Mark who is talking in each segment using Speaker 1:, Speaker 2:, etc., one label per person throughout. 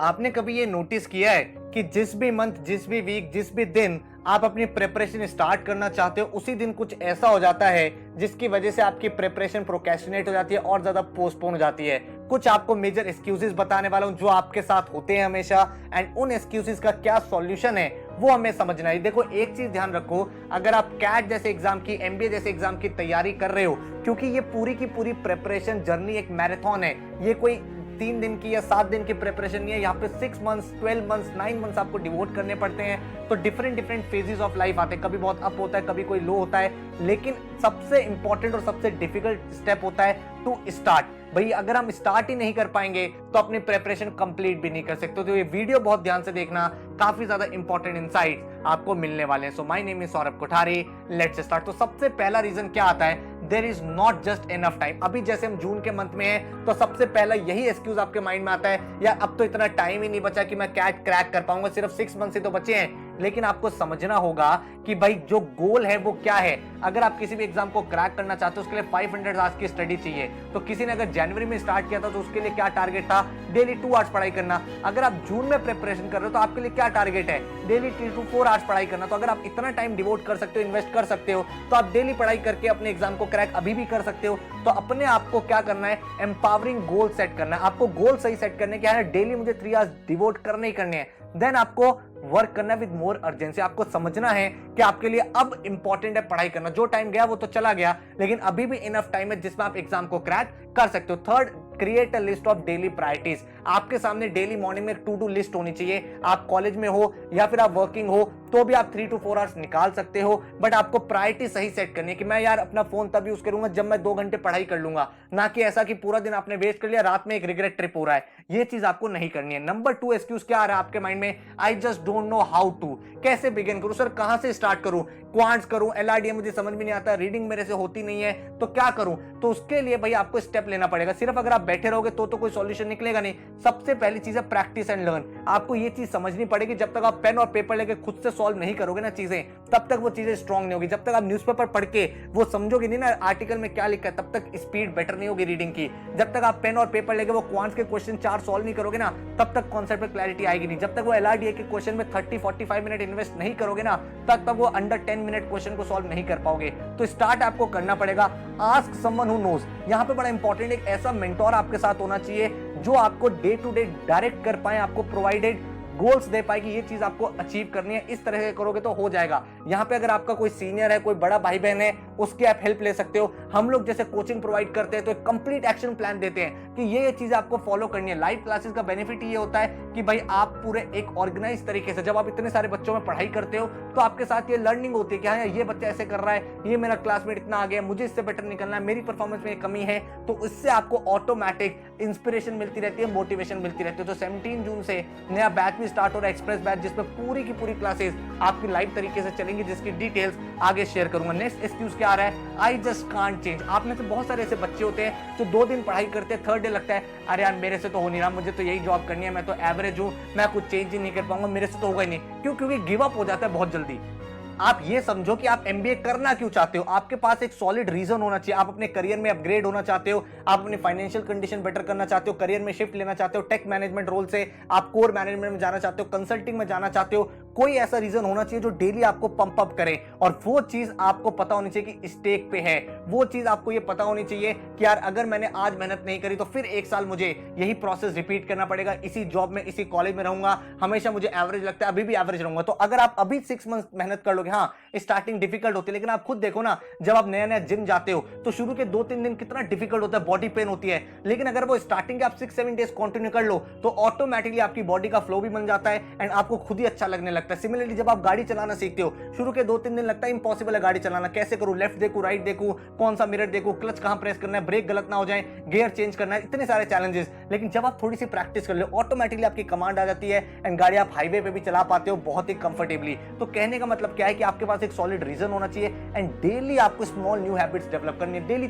Speaker 1: आपने कभी ये नोटिस किया है कि जिस भी मंथ, जिस भी वीक, जिस भी दिन आप अपनी प्रिपरेशन स्टार्ट करना चाहते हो, उसी दिन कुछ ऐसा हो जाता है जिसकी वजह से आपकी प्रिपरेशन प्रोक्रेस्टिनेट हो जाती है और ज्यादा पोस्टपोन हो जाती है। कुछ आपको मेजर एक्सक्यूजेस बताने वाला हूं जो आपके साथ होते हैं हमेशा, एंड उन एक्सक्यूजेस का क्या सॉल्यूशन है वो हमें समझना है। देखो, एक चीज ध्यान रखो, अगर आप कैट जैसे एग्जाम की, एमबीए जैसे एग्जाम की तैयारी कर रहे हो, क्योंकि ये पूरी की पूरी प्रिपरेशन जर्नी एक मैराथन है, ये कोई 3 दिन की या 7 दिन की प्रिपरेशन नहीं है। यहाँ पे 6 मंथ्स, 12 मंथ्स, 9 मंथ्स आपको डिवोट करने पड़ते हैं। तो डिफरेंट फेजेस ऑफ लाइफ आते हैं, कभी बहुत अप होता है, कभी कोई लो होता है, लेकिन सबसे इंपॉर्टेंट और सबसे डिफिकल्ट स्टेप होता है टू स्टार्ट। भाई अगर हम स्टार्ट ही नहीं कर पाएंगे तो अपनी प्रिपरेशन कंप्लीट भी नहीं कर सकते। तो ये वीडियो बहुत ध्यान से देखना, काफी ज्यादा इंपॉर्टेंट इनसाइट्स आपको मिलने वाले हैं। So my name is Saurabh Kothari, let's start. तो सबसे पहला रीजन क्या आता है, there is not just enough time. अभी जैसे हम जून के मंथ में हैं, तो सबसे पहला यही एक्सक्यूज आपके माइंड में आता है, यार अब तो इतना टाइम ही नहीं बचा कि मैं कैट क्रैक कर पाऊंगा, सिर्फ 6 मंथ से तो बचे हैं। लेकिन आपको समझना होगा कि भाई जो गोल है वो क्या है। अगर आप किसी भी एग्जाम को क्रैक करना चाहते हो, उसके लिए 500 आवर्स की स्टडी चाहिए। तो किसी ने अगर जनवरी में स्टार्ट किया था तो उसके लिए क्या टारगेट था, डेली 2 आवर्स पढ़ाई करना। अगर आप जून में प्रिपरेशन कर रहे हो तो आपके लिए क्या टारगेट है, डेली 3 to 4 आवर्स पढ़ाई करना। तो अगर आप इतना टाइम डिवोट कर सकते हो, इन्वेस्ट कर सकते हो, तो आप डेली पढ़ाई करके अपने एग्जाम को क्रैक अभी भी कर सकते हो। तो अपने आप को क्या करना है, एम्पावरिंग गोल सेट करना है। आपको गोल सही सेट करने क्या है, डेली मुझे 3 आवर्स डिवोट करने ही करने हैं। देन आपको वर्क करना विद मोर अर्जेंसी। आपको समझना है कि आपके लिए अब इंपॉर्टेंट है पढ़ाई करना। जो टाइम गया वो तो चला गया, लेकिन अभी भी इनफ टाइम है जिसमें आप एग्जाम को क्रैक कर सकते हो। Third, create a list of daily priorities. आपके सामने डेली मॉर्निंग में टू डू लिस्ट होनी चाहिए। आप कॉलेज में हो या फिर आप वर्किंग हो तो भी आप 3 to 4 आवर्स निकाल सकते हो, बट आपको प्रायोरिटी सही सेट करनी है कि मैं यार अपना फोन तब यूज करूंगा जब मैं 2 घंटे पढ़ाई कर लूंगा, ना कि ऐसा कि पूरा दिन आपने वेस्ट कर लिया, रात में एक रिग्रेट ट्रिप हो रहा है। ये चीज आपको नहीं करनी है। नंबर 2 एक्सक्यूज क्या आ रहा है आपके माइंड में, I just don't know how to. कैसे बिगिन करूं सर, कहां से स्टार्ट करूं, क्वांट्स करूं, एलआरडीए मुझे समझ में नहीं आता, रीडिंग मेरे से होती नहीं है, तो क्या करूं। तो उसके लिए भाई आपको स्टेप लेना पड़ेगा। सिर्फ अगर आप बैठे रहोगे तो कोई सॉल्यूशन निकलेगा नहीं। सबसे पहली चीज है प्रैक्टिस एंड लर्न। आपको ये चीज समझनी पड़ेगी, जब तक आप पेन और पेपर लेके खुद से सॉल्व नहीं करोगे ना चीजें, तब तक वो चीजें स्ट्रांग नहीं होगी। जब तक आप न्यूज़पेपर पढ़ के वो समझोगे नहीं ना आर्टिकल में क्या लिखा है, तब तक स्पीड बेटर नहीं होगी रीडिंग की। जब तक आप पेन और पेपर लेके वो क्वांट्स के क्वेश्चन 4 सॉल्व नहीं करोगे ना, तब तक कॉन्सेप्ट पे क्लैरिटी आएगी नहीं। जब तक वो एलआरडीए के क्वेश्चन में 30-45 मिनट इन्वेस्ट नहीं करोगे ना, तब तक वो अंडर 10 मिनट क्वेश्चन को सॉल्व नहीं कर पाओगे। तो स्टार्ट आपको करना पड़ेगा, आस्क समवन हु नोज। यहां पे बड़ा इंपॉर्टेंट, एक ऐसा मेंटोर आपके साथ होना चाहिए जो आपको डे टू डे डायरेक्ट कर पाए, आपको प्रोवाइडेड गोल्स दे पाए कि ये चीज आपको अचीव करनी है, इस तरह से करोगे तो हो जाएगा। यहाँ पे अगर आपका कोई सीनियर है, कोई बड़ा भाई बहन है, उसकी आप हेल्प ले सकते हो। हम लोग जैसे कोचिंग प्रोवाइड करते हैं तो एक कंप्लीट एक्शन प्लान देते हैं कि ये चीज आपको फॉलो करनी है। लाइव क्लासेस का बेनिफिट ये होता है कि भाई आप पूरे एक ऑर्गेनाइज तरीके से, जब आप इतने सारे बच्चों में पढ़ाई करते हो तो आपके साथ ये लर्निंग होती है कि हाँ ये बच्चा ऐसे कर रहा है, ये मेरा क्लासमेट इतना आ गया, मुझे इससे बेटर निकलना है, मेरी परफॉर्मेंस में कमी है। तो इससे आपको ऑटोमेटिक इंस्पिरेशन मिलती रहती है, मोटिवेशन मिलती रहती है। तो 17 जून से नया बैच भी स्टार्ट हो रहा है, एक्सप्रेस बैच, जिसमें पूरी की पूरी क्लासेस आपकी लाइव तरीके से चलेंगी, जिसकी डिटेल्स आगे शेयर करूंगा। नेक्स्ट एक्सक्यूज क्या आ रहा है, आई जस्ट कांट चेंज। आप में से बहुत सारे ऐसे बच्चे होते हैं जो 2 दिन पढ़ाई करते हैं, थर्ड डे लगता है अरे यार मेरे से तो हो नहीं रहा, मुझे तो यही जॉब करनी है, मैं तो एवरेज हूं, मैं कुछ चेंज ही नहीं कर पाऊंगा, मेरे से तो होगा ही नहीं। क्यों? क्योंकि गिव अप हो जाता है बहुत जल्दी। आप ये समझो कि आप एमबीए करना क्यों चाहते हो, आपके पास एक सॉलिड रीजन होना चाहिए। आप अपने करियर में अपग्रेड होना चाहते हो, आप अपनी फाइनेंशियल कंडीशन बेटर करना चाहते हो, करियर में शिफ्ट लेना चाहते हो, टेक मैनेजमेंट रोल से आप कोर मैनेजमेंट में जाना चाहते हो, कंसल्टिंग में जाना चाहते हो। कोई ऐसा रीजन होना चाहिए जो डेली आपको पंप अप करे, और वो चीज आपको पता होनी चाहिए कि स्टेक पे है। वो चीज आपको ये पता होनी चाहिए कि यार अगर मैंने आज मेहनत नहीं करी तो फिर 1 साल मुझे यही प्रोसेस रिपीट करना पड़ेगा, इसी जॉब में, इसी कॉलेज में रहूंगा, हमेशा मुझे एवरेज लगता है, अभी भी एवरेज रहूंगा। तो अगर आप अभी 6 मंथ मेहनत कर लोगे, हाँ स्टार्टिंग डिफिकल्ट होती है, लेकिन आप खुद देखो ना, जब आप नया नया जिम जाते हो तो शुरू के 2-3 दिन कितना डिफिकल्ट होता है, बॉडी पेन होती है, लेकिन अगर वो स्टार्टिंग के आप 6-7 डेज कंटिन्यू कर लो तो ऑटोमेटिकली आपकी बॉडी का फ्लो भी बन जाता है एंड आपको खुद ही अच्छा लगने लगता है। सिमिलरली जब आप गाड़ी चलाना सीखते हो, शुरू के 2-3 दिन लगता है इंपॉसिबल है गाड़ी चलाना, कैसे करूं, लेफ्ट देखूं, राइट देखूं, कौन सा मिरर देखूं, क्लच कहां प्रेस करना है, ब्रेक गलत ना हो जाए, गियर चेंज करना है, इतने सारे चैलेंजेस। लेकिन जब आप थोड़ी सी प्रैक्टिस कर लो, ऑटोमेटिकली आपकी कमांड आ जाती है एंड गाड़ी आप हाईवे पे भी चला पाते हो बहुत ही कंफर्टेबली। तो कहने का मतलब क्या है कि आपके पास एक सॉलिड रीजन होना चाहिए एंड डेली आपको स्मॉल न्यू हैबिट्स डेवलप करनी है, डेली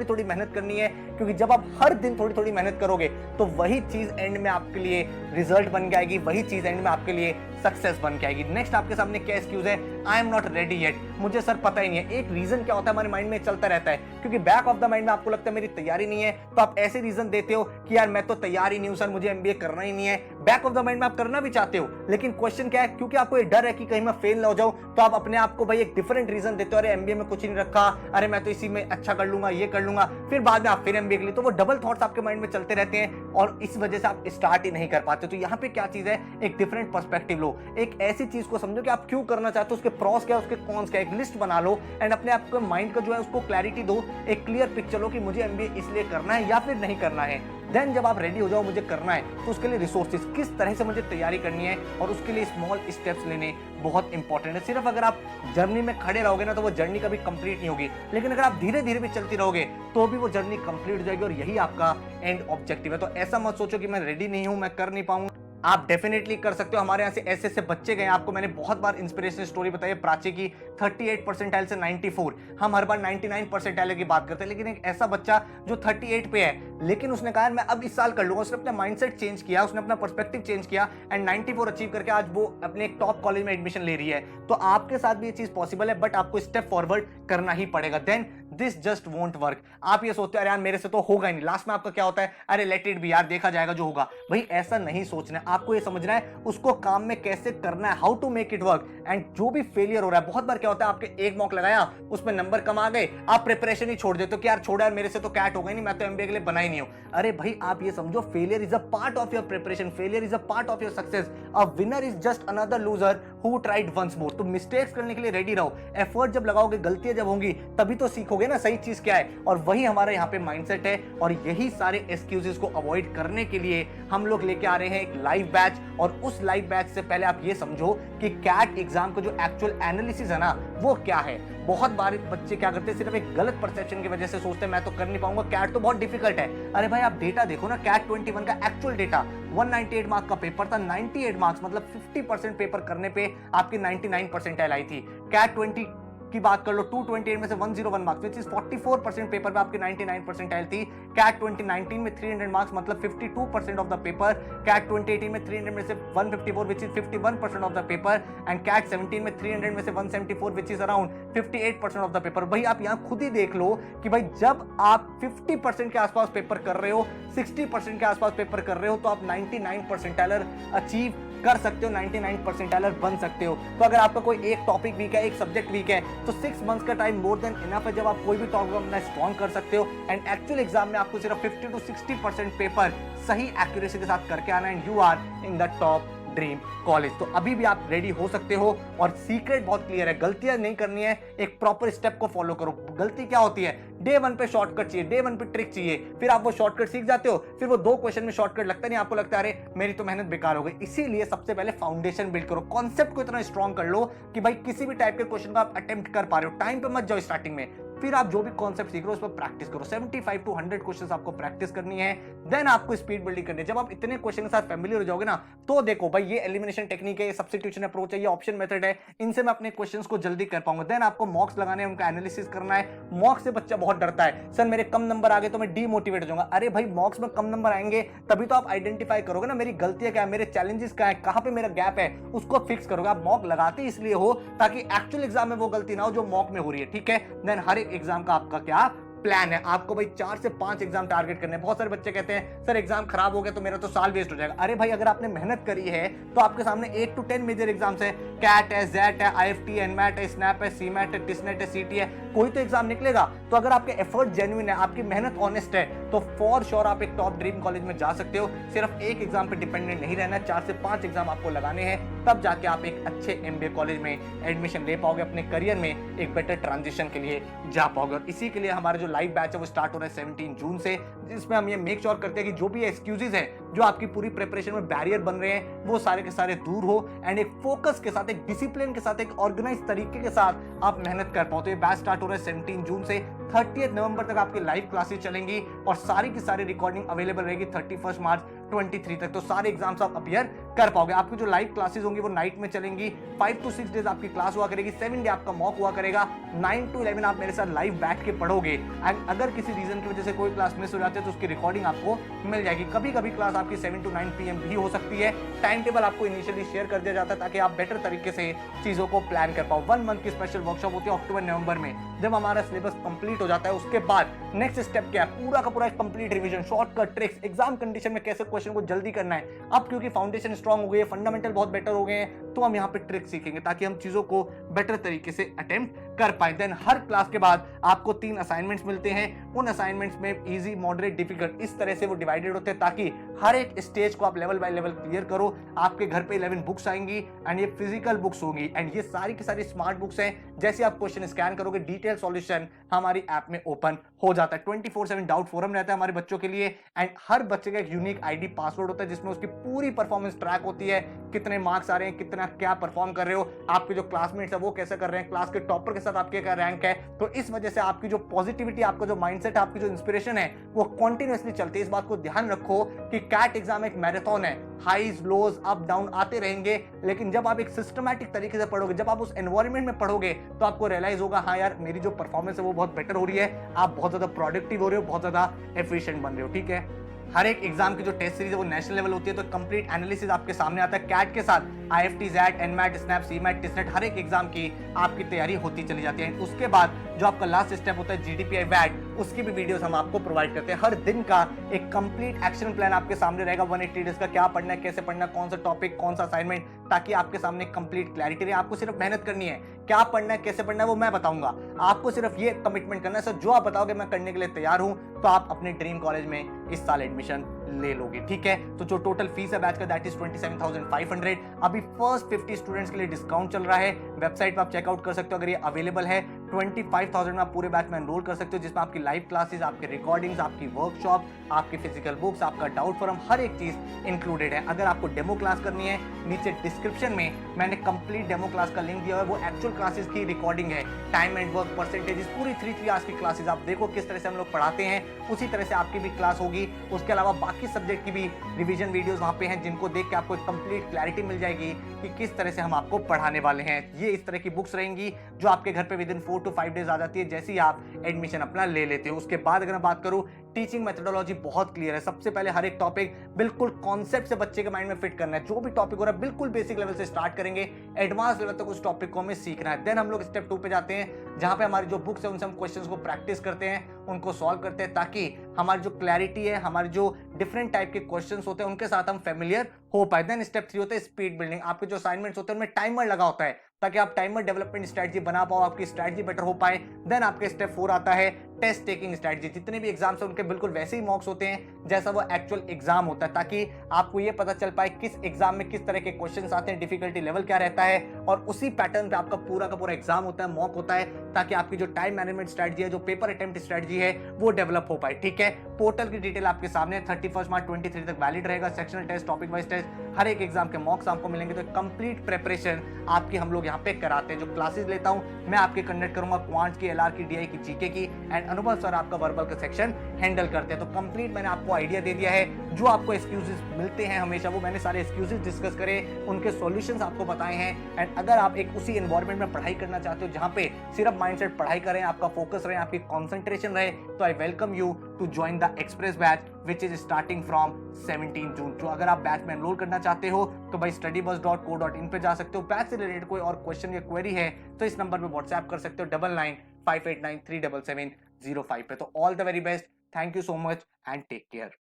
Speaker 1: थोड़ी मेहनत करनी है, क्योंकि जब आप हर दिन थोड़ी मेहनत करोगे तो वही चीज एंड में आपके लिए रिजल्ट बन जाएगी, वही चीज एंड में आपके लिए सक्सेस बन के आएगी। नेक्स्ट आपके सामने क्या एक्सक्यूज है, I am not ready yet, मुझे सर पता ही नहीं है। एक रीजन क्या होता है हमारे माइंड में चलता रहता है, क्योंकि बैक ऑफ द माइंड में आपको लगता है मेरी तैयारी नहीं है, तो आप ऐसे रीजन देते हो कि यार मैं तो तैयार ही नहीं हूं सर, मुझे एमबीए करना ही नहीं है। बैक ऑफ द माइंड में आप करना भी चाहते हो, लेकिन क्वेश्चन क्या है, क्योंकि आपको ये डर है कि कहीं मैं फेल ना हो जाऊं, तो आप अपने आप को भाई एक डिफरेंट रीजन देते हो, अरे एमबीए में कुछ ही नहीं रखा, अरे मैं तो इसी में अच्छा कर लूंगा, ये कर लूंगा, फिर बाद में आप फिर एमबीए के लिए, तो वो डबल थॉट्स आपके माइंड में चलते रहते हैं और इस वजह से आप स्टार्ट ही नहीं कर पाते। तो यहाँ पे क्या चीज है, एक डिफरेंट पर्सपेक्टिव लो, एक ऐसी चीज को समझो कि आप क्यों करना चाहते हो, उसके प्रॉस क्या है, उसके कॉन्स क्या है, एक लिस्ट बना लो एंड अपने आप को माइंड का जो है उसको क्लैरिटी दो, एक क्लियर पिक्चर लो कि मुझे एमबीए इसलिए करना है या फिर नहीं करना है। देन जब आप रेडी हो जाओ मुझे करना है, तो उसके लिए रिसोर्सेज किस तरह से मुझे तैयारी करनी है और उसके लिए स्मॉल स्टेप्स लेने बहुत इंपॉर्टेंट है। सिर्फ अगर आप जर्नी में खड़े रहोगे ना तो वो जर्नी कभी कंप्लीट नहीं होगी, लेकिन अगर आप धीरे धीरे भी चलती रहोगे तो भी वो जर्नी कंप्लीट हो जाएगी और यही आपका एंड ऑब्जेक्टिव है। तो ऐसा मत सोचो कि मैं रेडी नहीं हूं, मैं कर नहीं पाऊंगा, आप डेफिनेटली कर सकते हो। हमारे यहाँ से ऐसे ऐसे बच्चे गए, आपको मैंने बहुत बार इंस्पिरेशनल स्टोरी बताई है प्राची की, 38 परसेंटाइल से 94। हम हर बार 99 परसेंटाइल की बात करते हैं, लेकिन एक ऐसा बच्चा जो 38 पे है, लेकिन उसने कहा मैं अब इस साल कर लूंगा, उसने अपना माइंडसेट चेंज किया, उसने अपना पर्सपेक्टिव चेंज किया एंड 94 अचीव करके आज वो अपने एक टॉप कॉलेज में एडमिशन ले रही है। तो आपके साथ भी ये चीज पॉसिबल है, बट आपको स्टेप फॉरवर्ड करना ही पड़ेगा। Then this just won't work. आप ये सोचते हो अरे यार मेरे से तो होगा ही नहीं, लास्ट में आपका क्या होता है, अरे लेट इट बी यार, देखा जाएगा जो होगा। भाई ऐसा नहीं सोचना है, आपको ये समझना है उसको काम में कैसे करना है, how to make it work. And जो भी फेलियर हो रहा है, बहुत बार क्या होता है आपके एक मॉक लगाया, उसमें नंबर कम आ गए, आप प्रिपरेशन ही छोड़ देते हो कि यार छोड़ यार मेरे से तो कैट हो गई नहीं, मैं तो एमबीए के लिए बना ही नहीं हूं। अरे भाई आप ये समझो, failure is a part of your preparation, failure is a part of your success, a winner is just another loser who tried once more. तो मिस्टेक्स करने के लिए रेडी रहो, एफर्ट जब लगाओगे, गलतियां जब होंगी तभी तो सीखोगे ना सही चीज क्या है। और वही हमारा यहाँ पे माइंडसेट है और यही सारे एक्सक्यूजेस को अवॉइड करने के लिए हम लोग लेके आ रहे हैं एक लाइव बैच। और उस लाइव बैच से पहले आप ये समझो कि कैट एग्जाम का जो एक्चुअल एनालिसिस है ना वो क्या है। बहुत बार बच्चे क्या करते हैं, सिर्फ एक गलत परसेप्शन की वजह से सोचते हैं मैं तो कर नहीं पाऊंगा, कैट तो बहुत डिफिकल्ट है। अरे भाई आप डेटा देखो ना, कैट 21 का एक्चुअल डेटा 198 मार्क्स का पेपर था, 98 मार्क्स मतलब 50% पेपर करने पे आपकी 99 परसेंटाइल आई थी। कैट 20 की बात कर लो, 228 में से 101 मार्क्स, विच इज 44% पेपर में आपकी 99 परसेंटाइल थी। कैट 2019 में 300 मार्क्स मतलब 52% ऑफ द पेपर। कैट 2018 में 300 में से 154 which is 51% of the paper. And CAT 17 में 300 में से 174 which is around 58% of the paper. भाई आप यहाँ खुद ही देख लो कि भाई जब आप 50% के आसपास पेपर कर रहे हो, 60% के आसपास पेपर कर रहे हो, तो आप 99 परसेंटाइलर अचीव कर सकते हो, 99 परसेंटाइलर बन सकते हो। तो अगर आपका कोई एक टॉपिक वीक है, एक सब्जेक्ट वीक है, तो 6 मंथ्स का टाइम मोर देन इनफ है जब आप कोई भी टॉपिक अपना स्ट्रॉन्ग कर सकते हो। एंड एक्चुअल एग्जाम में आपको सिर्फ 50 to 60% पेपर सही एक्यूरेसी के साथ करके आना and you are in the top dream college. तो अभी भी आप रेडी हो सकते हो और सीक्रेट बहुत क्लियर है, गलतियां नहीं करनी है, एक प्रॉपर स्टेप को फॉलो करो। गलती क्या होती है, डे 1 पे शॉर्टकट चाहिए, डे 1 पे ट्रिक चाहिए, फिर आप वो शॉर्टकट सीख जाते हो, फिर वो 2 क्वेश्चन में शॉर्टकट लगता नहीं, आपको लगता है अरे मेरी तो मेहनत बेकार हो गई। इसीलिए सबसे पहले फाउंडेशन बिल्ड करो, कॉन्सेप्ट को इतना स्ट्रॉन्ग कर लो कि भाई किसी भी टाइप के क्वेश्चन को आप अटेम्प्ट कर पा रहे हो। टाइम पे मत जाओ स्टार्टिंग में, फिर आप जो भी कॉन्सेप्ट सीख रहे हो उस पर प्रैक्टिस करो। 75 to 100 क्वेश्चंस आपको प्रैक्टिस करनी है, देन आपको स्पीड बिल्डिंग करनी है। जब आप इतने क्वेश्चन के साथ फैमिलियर हो जाओगे ना, तो देखो भाई ये एलिमिनेशन टेक्निक है, ये सब्स्टिट्यूशन अप्रोच है, ये ऑप्शन मेथड है, इनसे मैं अपने क्वेश्चंस को जल्दी कर पाऊंगा। देन आपको मॉक्स लगाने हैं, उनका एनालिसिस करना है। मॉक्स से बच्चा बहुत डरता है, सर मेरे कम नंबर आ गए तो मैं डीमोटिवेट हो जाऊंगा। अरे भाई मॉक्स में कम नंबर आएंगे तभी तो आप आइडेंटिफाई करोगे ना मेरी गलतियां क्या है, मेरे चैलेंजेस क्या है, कहां पे मेरा गैप है, उसको फिक्स करोगे। आप मॉक लगाते इसलिए हो ताकि एक्चुअल एग्जाम में वो गलती ना हो जो मॉक में हो रही है, ठीक है। देन हर एक एग्जाम का आपका क्या प्लान है, आपको भाई 4 से 5 एग्जाम टारगेट करने हैं। बहुत सारे बच्चे कहते हैं सर एग्जाम खराब हो गया तो मेरा तो साल वेस्ट हो जाएगा। अरे भाई अगर आपने मेहनत करी है तो आपके सामने 8 to 10 मेजर एग्जाम्स है, कैट है, जेट है, आईएफटी, एनमैट है, स्नैप है, सीमैट है, टिसनेट है, सीटी है, कोई तो एग्जाम निकलेगा। तो अगर आपके एफर्ट जेन्युइन है, आपकी मेहनत ऑनेस्ट है, तो फॉर श्योर आप एक टॉप ड्रीम कॉलेज में जा सकते हो। सिर्फ एक एग्जाम पे डिपेंडेंट नहीं रहना, 4 से 5 एग्जाम आपको लगाने हैं, तब जाके आप एक अच्छे एमबीए कॉलेज में एडमिशन ले पाओगे, अपने करियर में एक बेटर ट्रांजिशन के लिए जा पाओगे। और इसी के लिए हमारा जो लाइव बैच है वो स्टार्ट हो रहा है 17 जून से, जिसमें हम ये मेक श्योर करते हैं कि जो भी एक्सक्यूजेज हैं जो आपकी पूरी प्रिपरेशन में बैरियर बन रहे हैं वो सारे के सारे दूर हो एंड एक फोकस के साथ, एक डिसिप्लिन के साथ, एक ऑर्गेनाइज तरीके के साथ आप मेहनत कर पाओ। तो ये बैच स्टार्ट हो रहा है 17 जून से, 30 नवंबर तक आपकी लाइव क्लासेस चलेंगी और सारी की सारी रिकॉर्डिंग अवेलेबल रहेगी 31 मार्च 23 तक। तो सारे एग्जाम्स आप अपियर कर पाओगे। आपकी जो लाइव क्लासेस होंगी वो नाइट में चलेंगी। 5 to 6 डेज आपकी क्लास हुआ करेगी, 7 डे आपका मॉक हुआ करेगा। 9 to 11 आप मेरे साथ लाइव बैठ के पढ़ोगे एंड अगर किसी रीजन की वजह से कोई क्लास मिस हो जाती है तो उसकी रिकॉर्डिंग आपको मिल जाएगी। कभी कभी क्लास आपकी 7 to 9 PM भी हो सकती है। टाइम टेबल आपको इनिशियली शेयर कर दिया जाता है ताकि आप बेटर तरीके से चीजों को प्लान कर पाओ। 1 मंथ की स्पेशल वर्कशॉप होती है अक्टूबर नवंबर में। जब हमारा सिलेबस कंप्लीट हो जाता है उसके बाद नेक्स्ट स्टेप क्या है, पूरा का पूरा एक complete revision, shortcut tricks, exam condition में कैसे क्वेश्चन को जल्दी करना है। अब क्योंकि फाउंडेशन स्ट्रांग हो गई है, फंडामेंटल बहुत बेटर हो गए हैं, तो हम यहाँ पे ट्रिक सीखेंगे ताकि हम चीजों को बेटर तरीके से अटेम्प्ट कर पाए। देन हर क्लास के बाद आपको 3 असाइनमेंट्स मिलते हैं। उन असाइनमेंट्स में इजी, मॉडरेट, डिफिकल्ट इस तरह से वो डिवाइडेड होते हैं ताकि हर एक स्टेज को आप लेवल बाय लेवल क्लियर करो। आपके घर पे 11 बुक्स आएंगी एंड ये फिजिकल बुक्स होंगी एंड ये सारी की सारी स्मार्ट बुक्स हैं। जैसे आप क्वेश्चन स्कैन करोगे डिटेल सॉल्यूशन हमारी ऐप में ओपन हो जाता है। 24/7 डाउट फोरम रहता है हमारे बच्चों के लिए एंड हर बच्चे का एक यूनिक आईडी पासवर्ड होता है जिसमें उसकी पूरी परफॉर्मेंस ट्रैक होती है, कितने मार्क्स आ रहे हैं, कितना क्या परफॉर्म कर रहे हो, आपके जो क्लासमेट्स है वो कैसे कर रहे हैं, क्लास के टॉपर के साथ आपके क्या रैंक है। तो इस वजह से आपकी जो पॉजिटिविटी, आपका जो माइंडसेट, आपकी जो इंस्पिरेशन है वो कंटिन्यूअसली चलती है। इस बात को ध्यान रखो कि कैट एग्जाम एक मैराथन है, हाईज लोज अप डाउन आते रहेंगे, लेकिन जब आप एक सिस्टमैटिक तरीके से पढ़ोगे, जब आप उस एनवायरनमेंट में पढ़ोगे तो आपको रियलाइज होगा हाँ यार मेरी जो परफॉर्मेंस है वो बहुत बेटर हो रही है, आप बहुत ज्यादा प्रोडक्टिव हो रहे हो, बहुत ज्यादा एफिशिएंट बन रहे हो। ठीक है, हर एक एग्जाम की जो टेस्ट सीरीज है वो नेशनल लेवल होती है, तो कंप्लीट एनालिसिस आपके सामने आता है। कैट के साथ IFT, ZET, NMAT, snap, CMAT, TISSNET हर एक एग्जाम की आपकी तैयारी होती चली जाती है। उसके बाद जो आपका लास्ट स्टेप होता है GDPI वैट, उसकी भी वीडियोस हम आपको प्रोवाइड करते हैं। हर दिन का एक कंप्लीट एक्शन प्लान आपके सामने रहेगा। 180 डेज का क्या पढ़ना है, कैसे पढ़ना है, कौन सा टॉपिक, कौन सा असाइनमेंट, ताकि आपके सामने कंप्लीट क्लैरिटी रहे। आपको सिर्फ मेहनत करनी है, क्या पढ़ना है, कैसे पढ़ना है वो मैं बताऊंगा। आपको सिर्फ ये कमिटमेंट करना है सर जो आप बताओगे मैं करने के लिए तैयार हूं, तो आप अपने ड्रीम कॉलेज में इस साल एडमिशन ले लोगे। ठीक है, तो जो टोटल फीस है बैच का दैट इज 27,500। अभी फर्स्ट 50 स्टूडेंट्स के लिए डिस्काउंट चल रहा है। वेबसाइट पर आप चेकआउट कर सकते हो अगर ये अवेलेबल है। 25,000 में आप पूरे बैच में एनरोल कर सकते हो, जिसमें आपकी लाइव क्लासेस, आपके रिकॉर्डिंग्स, आपकी वर्कशॉप, आपकी फिजिकल बुक्स, आपका डाउट फोरम, हर एक चीज इंक्लूडेड है। अगर आपको डेमो क्लास करनी है, नीचे डिस्क्रिप्शन में मैंने कंप्लीट डेमो क्लास का लिंक दिया है। वो एक्चुअल क्लासेस की रिकॉर्डिंग है, टाइम एंड वर्क परसेंटेजेस, पूरी 3 आवर्स की क्लासेस आप देखो किस तरह से हम लोग पढ़ाते हैं, उसी तरह से आपकी भी क्लास होगी। उसके अलावा बाकी सब्जेक्ट की भी रिवीजन वीडियोस वहां पे हैं जिनको देख के आपको एक कंप्लीट क्लैरिटी मिल जाएगी कि किस तरह से हम आपको पढ़ाने वाले हैं। ये इस तरह की बुक्स रहेंगी जो आपके घर पे विदिन 4 to 5 डेज आ जाती है जैसे ही आप एडमिशन अपना ले लेते हो। उसके बाद अगर मैं बात करूं, टीचिंग मेथोडोलॉजी बहुत क्लियर है। सबसे पहले हर एक टॉपिक बिल्कुल कॉन्सेप्ट से बच्चे के माइंड में फिट करना है। जो भी टॉपिक हो रहा है बिल्कुल बेसिक लेवल से स्टार्ट करेंगे, एडवांस लेवल तक उस टॉपिक को हमें सीखना है। देन हम लोग स्टेप 2 पे जाते हैं जहां पे हमारी जो बुक्स है उनसे हम क्वेश्चंस को प्रैक्टिस करते हैं, उनको सॉल्व करते हैं ताकि हमारी जो क्लैरिटी है, हमारे जो डिफरेंट टाइप के क्वेश्चंस होते हैं उनके साथ हम फेमिलियर हो पाए। देन स्टेप 3 होता है स्पीड बिल्डिंग। आपके जो असाइनमेंट्स होते हैं उनमें टाइमर लगा होता है ताकि आप टाइमर डेवलपमेंट स्ट्रेटजी बना पाओ, आपकी स्ट्रेटजी बेटर हो पाए। देन आपके स्टेप 4 आता है टेस्ट टेकिंग स्ट्रेटजी। जितने भी एग्जाम्स हैं उनके बिल्कुल वैसे ही मॉक्स होते हैं जैसा वो एक्चुअल एग्जाम होता है, ताकि आपको ये पता चल पाए किस एग्जाम में किस तरह के क्वेश्चंस आते हैं, डिफिकल्टी लेवल क्या रहता है, और उसी पैटर्न पे आपका पूरा का पूरा एग्जाम होता है, मॉक होता है, ताकि आपकी जो टाइम मैनेजमेंट स्ट्रेटजी है, जो पेपर अटेम्प्ट स्ट्रेटजी है वो डेवलप हो पाए। ठीक है, पोर्टल की डिटेल आपके सामने 31 मार्च 23 तक वैलिड रहेगा। Sectional test, topic wise test, हर एक एग्जाम के मॉक्स आपको मिलेंगे। तो कंप्लीट प्रिपरेशन आपकी हम लोग यहाँ पे कराते हैं। जो क्लासेस लेता हूँ मैं आपके कंडक्ट करूंगा क्वांट की, LR की, DI की, जीके की, एंड अनुभव सर आपका वर्बल का सेक्शन हैंडल करते हैं। तो कंप्लीट मैंने आपको आइडिया दे दिया है। जो आपको एक्सक्यूजेस मिलते हैं हमेशा, वो मैंने सारे एक्सक्यूजेस डिस्कस करे, उनके सॉल्यूशंस आपको बताए हैं। एंड अगर आप एक उसी एनवायरनमेंट में पढ़ाई करना चाहते हो जहां पे सिर्फ माइंडसेट पढ़ाई करें, आपका फोकस रहे, आपकी कंसंट्रेशन रहे, तो I welcome you to join the express batch which is starting from 17 June. जो अगर आप बैच में एनरोल करना चाहते हो तो भाई studybus.co.in पे जा सकते हो। बैच से रिलेटेड कोई और क्वेश्चन या क्वेरी है तो इस नंबर पे व्हाट्सएप कर सकते हो 9958937705 पे। तो all the very best, thank you so much and take care.